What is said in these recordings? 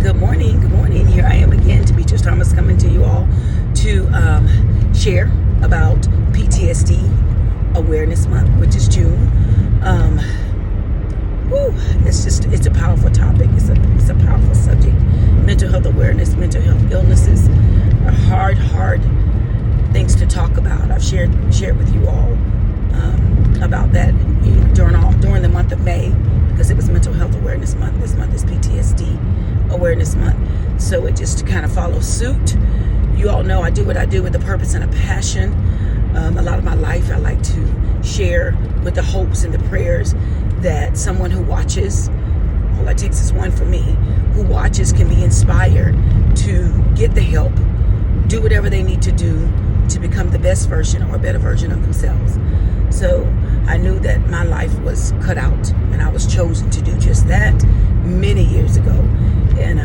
Good morning. Good morning. Here I am again, Demetrius Thomas, coming to you all to share about PTSD Awareness Month, which is June. It's a powerful topic. It's a powerful subject. Mental health awareness, mental health illnesses are hard things to talk about. I've shared with you all about that during the month of May, because it was Mental Health Awareness Month. This month is PTSD Awareness Month. So it just kind of follows suit. You all know I do what I do with a purpose and a passion. A lot of my life I like to share with the hopes and the prayers that someone who watches, all it takes is one for me, who watches can be inspired to get the help, do whatever they need to do to become the best version or better version of themselves. So I knew that my life was cut out, and I was chosen to do just that many years ago. And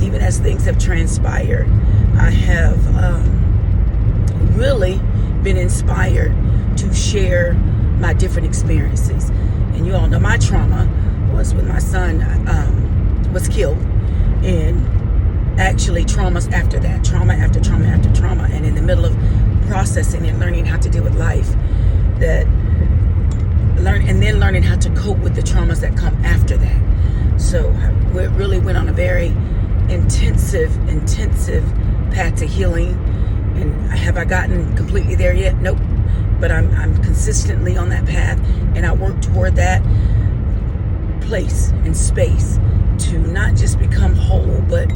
even as things have transpired, I have really been inspired to share my different experiences. And you all know my trauma was when my son was killed, and actually traumas after that, trauma after trauma after trauma, and in the middle of processing and learning how to deal with life, learning how to cope with the traumas that come after that. So we really went on a very intensive path to healing. And have I gotten completely there yet? Nope. But I'm consistently on that path, and I work toward that place and space to not just become whole, but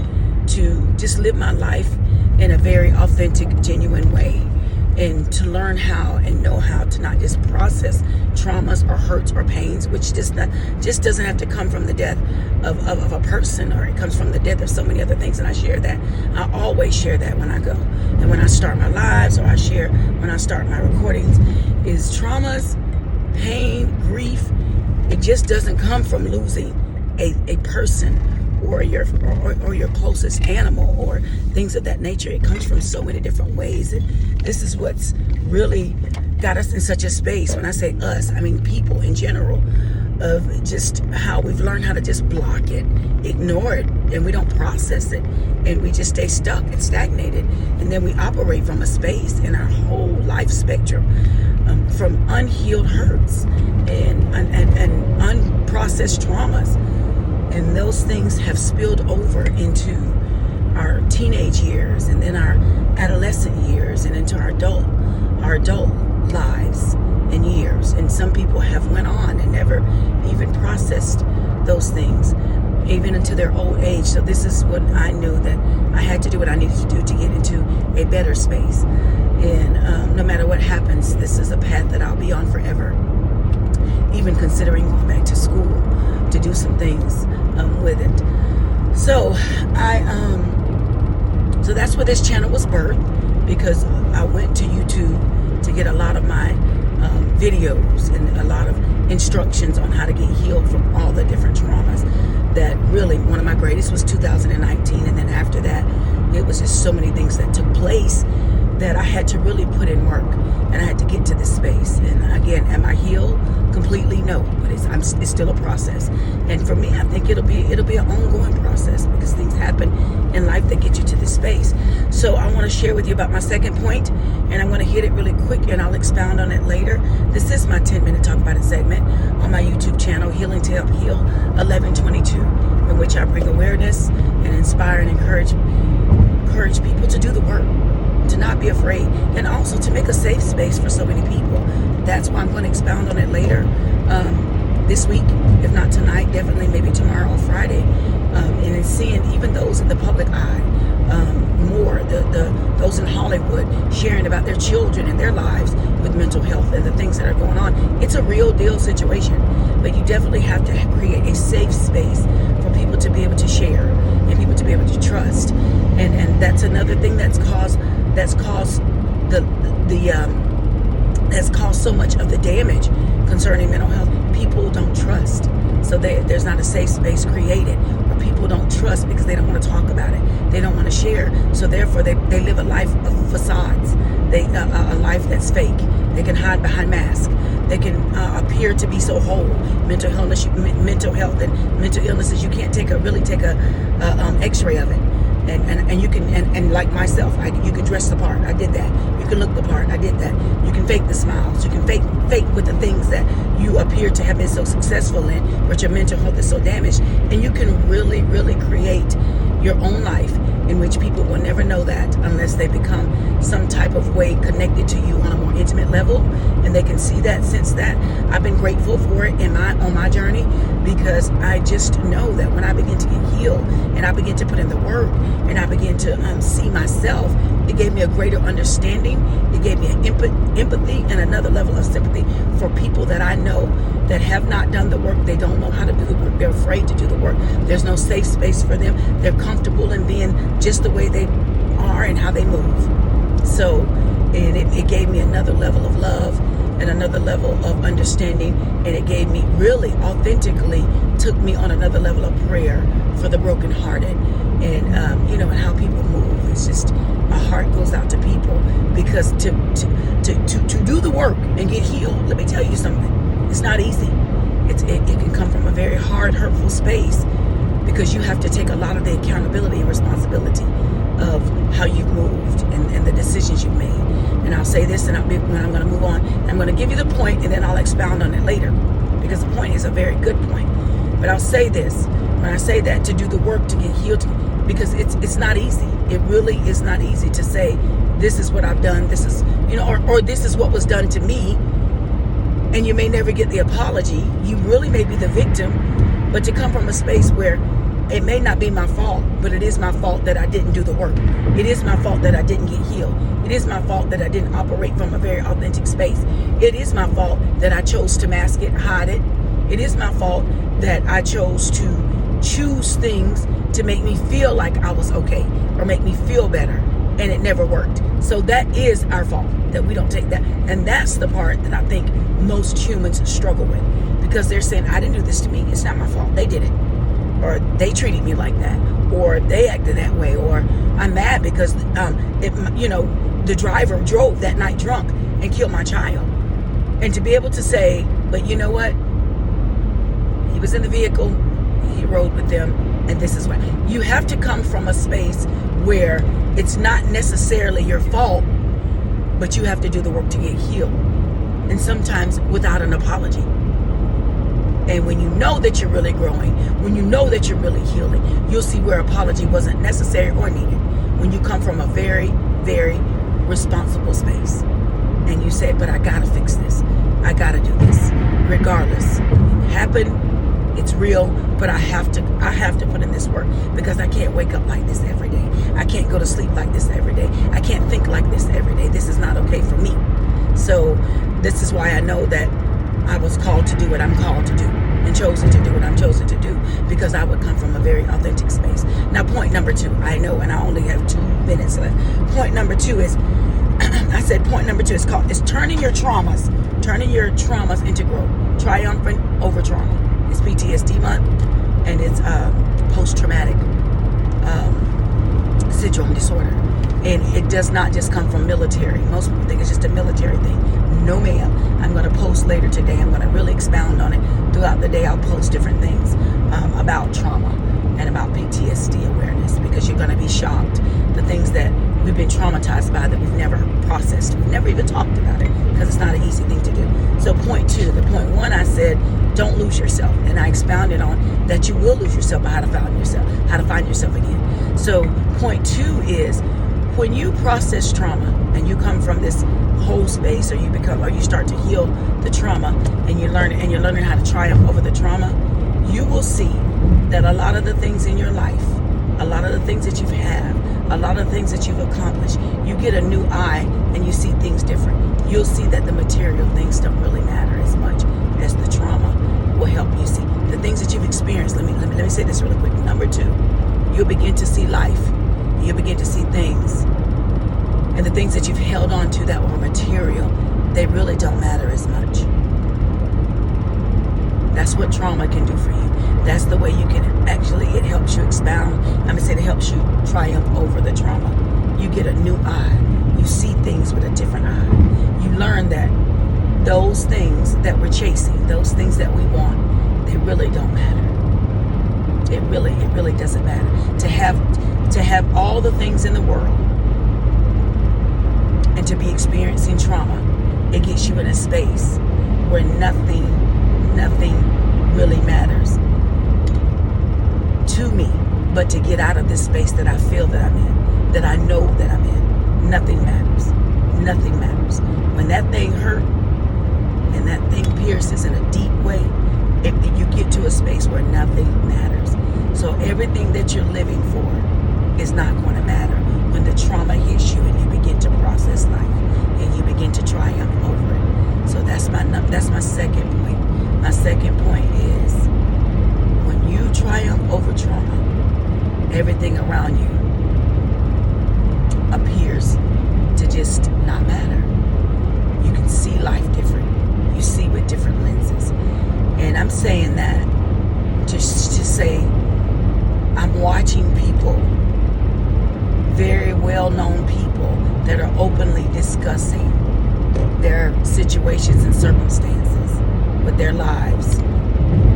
to just live my life in a very authentic, genuine way, and to learn how and know how to not just process traumas or hurts or pains, which just doesn't have to come from the death of a person, or it comes from the death of so many other things. And I share that. I always share that when I go and when I start my lives, or I share when I start my recordings, is traumas, pain, grief. It just doesn't come from losing a person or your closest animal or things of that nature. It comes from so many different ways, and this is what's really got us in such a space. When I say us, I mean people in general, of just how we've learned how to just block it, ignore it, and we don't process it, and we just stay stuck and stagnated. And then we operate from a space in our whole life spectrum, from unhealed hurts and unprocessed traumas. And those things have spilled over into our teenage years, and then our adolescent years, and into our adult lives and years. And some people have went on and never even processed those things, even into their old age. So this is what I knew, that I had to do what I needed to do to get into a better space. And no matter what happens, this is a path that I'll be on forever. Even considering going back to school to do some things with it. So so that's where this channel was birthed, because I went to YouTube to get a lot of my videos and a lot of instructions on how to get healed from all the different traumas. That really, one of my greatest was 2019, and then after that, it was just so many things that took place that I had to really put in work, and I had to get to this space. And again, am I healed completely? No, but it's still a process. And for me, I think it'll be an ongoing process, because things happen in life that get you to this space. So I want to share with you about my second point, and I'm going to hit it really quick, and I'll expound on it later. This is my 10-minute Talk About It segment on my YouTube channel, Healing to Help Heal 1122, in which I bring awareness and inspire and encourage people to do the work, to not be afraid, and also to make a safe space for so many people. That's why I'm going to expound on it later this week, if not tonight, definitely maybe tomorrow or Friday. And in seeing even those in the public eye, more those in Hollywood sharing about their children and their lives with mental health and the things that are going on. It's a real deal situation, but you definitely have to create a safe space for people to be able to share and people to be able to trust. And that's another thing that's caused so much of the damage concerning mental health. People don't trust. So there's not a safe space created where people don't trust, because they don't want to talk about it. They don't want to share. So therefore, they live a life of facades. A life that's fake. They can hide behind masks. They can appear to be so whole. Mental health and mental illnesses, you can't really take a X-ray of it. And you can, and like myself, you can dress the part. I did that. You can look the part. I did that. You can fake the smiles. You can fake with the things that you appear to have been so successful in, but your mental health is so damaged. And you can really, really create your own life in which people will never know that unless they become some type of way connected to you on a more intimate level, and they can see that, sense that. I've been grateful for it on my journey, because I just know that when I begin to get healed and I begin to put in the work and I begin to see myself, it gave me a greater understanding. It gave me an empathy and another level of sympathy for people that I know that have not done the work. They don't know how to do the work. They're afraid to do the work. There's no safe space for them. They're comfortable in being just the way they are and how they move. So, and it gave me another level of love and another level of understanding, and it gave me, really authentically took me on another level of prayer for the brokenhearted, and and how people move. It's just, my heart goes out to people, because to do the work and get healed, let me tell you something, it's not easy. It can come from a very hard, hurtful space, because you have to take a lot of the accountability and responsibility of how you've moved and the decisions you've made. And I'll say this, and I'm going to move on. I'm going to give you the point, and then I'll expound on it later, because the point is a very good point. But I'll say this, when I say that, to do the work to get healed, because it's not easy. It really is not easy to say, this is what I've done, this is, or this is what was done to me, and you may never get the apology. You really may be the victim, but to come from a space where it may not be my fault, but it is my fault that I didn't do the work. It is my fault that I didn't get healed. It is my fault that I didn't operate from a very authentic space. It is my fault that I chose to mask it, hide it. It is my fault that I chose to choose things to make me feel like I was okay or make me feel better, and it never worked. So that is our fault, that we don't take that. And that's the part that I think most humans struggle with, because they're saying, I didn't do this to me. It's not my fault. They did it. Or they treated me like that, or they acted that way, or I'm mad because the driver drove that night drunk and killed my child. And to be able to say, but you know what? He was in the vehicle, he rode with them, and this is why. You have to come from a space where it's not necessarily your fault, but you have to do the work to get healed. And sometimes without an apology. And when you know that you're really growing, when you know that you're really healing, you'll see where apology wasn't necessary or needed. When you come from a very, very responsible space and you say, but I gotta fix this. I gotta do this. Regardless. It happened, it's real, but I have to put in this work, because I can't wake up like this every day. I can't go to sleep like this every day. I can't think like this every day. This is not okay for me. So this is why I know that I was called to do what I'm called to do, and chosen to do what I'm chosen to do, because I would come from a very authentic space. Now, point number 2, I know, and I only have 2 minutes left. Point number 2 is, I said point number 2 is turning your traumas into growth. Triumphant over trauma. It's PTSD month, and it's post-traumatic syndrome disorder. And it does not just come from military. Most people think it's just a military thing. No, ma'am. I'm going to post later today. I'm going to really expound on it. Throughout the day, I'll post different things about trauma and about PTSD awareness, because you're going to be shocked. The things that we've been traumatized by that we've never processed. We've never even talked about it, because it's not an easy thing to do. So point 2, the point 1, I said, don't lose yourself. And I expounded on that you will lose yourself, but how to find yourself again. So point 2 is, when you process trauma and you come from this whole space, or you start to heal the trauma, and you're learning how to triumph over the trauma, you will see that a lot of the things in your life, a lot of the things that you've had, a lot of the things that you've accomplished, you get a new eye and you see things different. You'll see that the material things don't really matter as much as the trauma will help you see the things that you've experienced. Let me say this really quick. Number 2, you'll begin to see life. You'll begin to see things. And the things that you've held on to that were material, they really don't matter as much. That's what trauma can do for you. That's the way you can it helps you expound. It helps you triumph over the trauma. You get a new eye. You see things with a different eye. You learn that those things that we're chasing, those things that we want, they really don't matter. It really doesn't matter. To have all the things in the world and to be experiencing trauma, it gets you in a space where nothing really matters to me, but to get out of this space that I feel that I'm in, that I know that I'm in. Nothing matters. Nothing matters. When that thing hurt and that thing pierces in a deep way, you get to a space where nothing matters. So everything that you're living for is not going to matter when the trauma hits you and you begin to process life and you begin to triumph over it. So that's my second point. My second point is when you triumph over trauma, everything around you appears to just not matter. You can see life different. You see with different lenses. And I'm saying that just to say I'm watching people, very well-known people that are openly discussing their situations and circumstances with their lives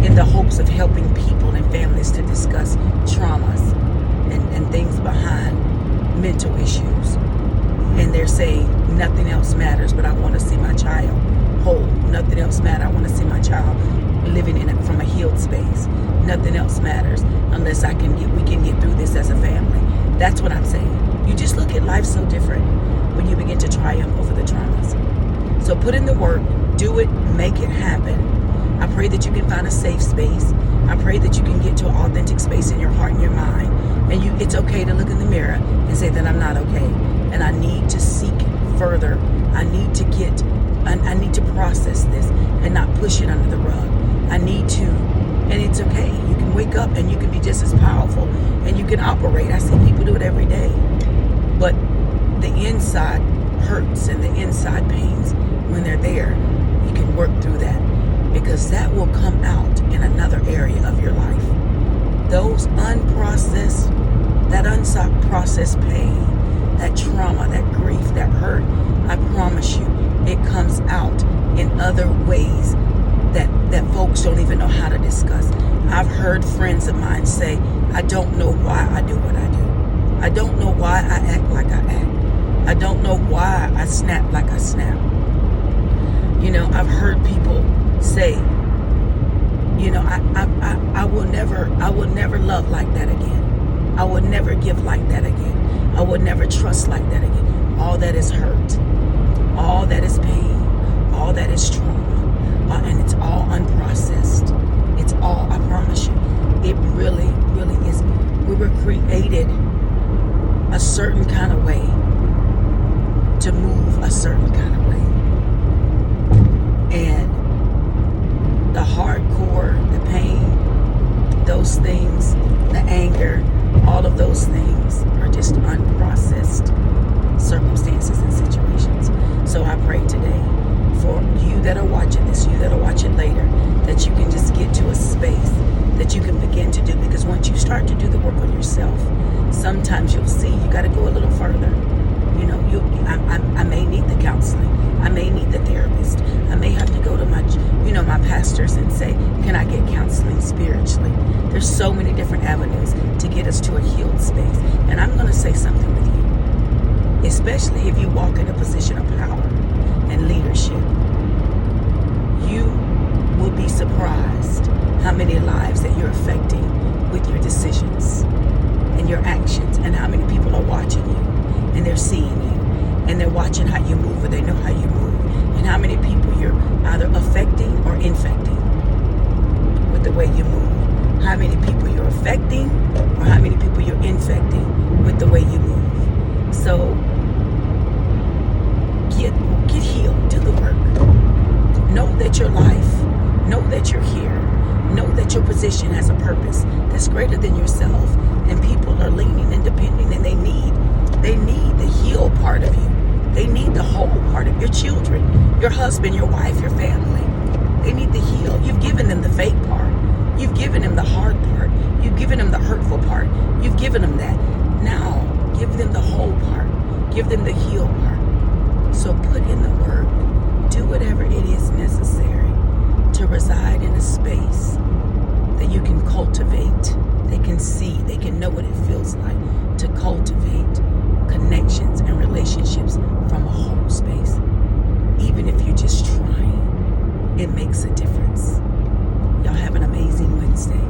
in the hopes of helping people and families to discuss traumas and things behind mental issues. And they're saying nothing else matters, but I want to see my child whole. Nothing else matters. I want to see my child living in it from a healed space. Nothing else matters unless we can get through this as a family. That's what I'm saying. You just look at life so different when you begin to triumph over the traumas. So put in the work, do it, make it happen. I pray that you can find a safe space. I pray that you can get to an authentic space in your heart and your mind. And it's okay to look in the mirror and say that I'm not okay. And I need to seek further. I need to process this and not push it under the rug. And it's okay. You can wake up and you can be just as powerful and you can operate. I see people do it every day. But the inside hurts and the inside pains, when they're there, you can work through that because that will come out in another area of your life. Those that unprocessed pain, that trauma, that grief, that hurt, I promise you, it comes out in other ways that folks don't even know how to discuss. I've heard friends of mine say, I don't know why I do what I do. I don't know why I act like I act. I don't know why I snap like I snap. I've heard people say, I will never love like that again. I will never give like that again. I will never trust like that again. All that is hurt. All that is pain. All that is trauma. And it's all unprocessed. It's all, I promise you, it really is. We were created a certain kind of way to move a certain kind of way. And the hardcore, the pain, those things, the anger, all of those things are just unprocessed circumstances and situations. So I pray today for you that are watching this, you that are watching later, that you can just get to a space that you can begin to do. Because once you start to do the work on yourself, sometimes you'll see you got to go a little further. I may need the counseling. I may need the therapist. I may have to go to my pastors and say, can I get counseling spiritually? There's so many different avenues to get us to a healed space. And I'm going to say something with you, especially if you walk in a position of power and leadership. You will be surprised how many lives that you're affecting with your decisions and your actions, and how many people are watching you and they're seeing you and they're watching how you move, or they know how you move, and how many people you're either affecting or infecting with the way you move. How many people you're affecting or how many people you're infecting with the way you move. So get healed, do the work. Know that your life, know that you're here, know that your position has a purpose that's greater than yourself, and people are leaning and depending, and they need the healed part of you. They need the whole part of your children, your husband, your wife, your family. They need the heal. You've given them the fake part. You've given them the hard part. You've given them the hurtful part. You've given them that. Now, give them the whole part. Give them the healed part. So put in the work. do whatever it is necessary to reside in a space that you can cultivate. They can see, they can know what it feels like to cultivate connections and relationships from a whole space. Even if you're just trying, it makes a difference. Y'all have an amazing Wednesday.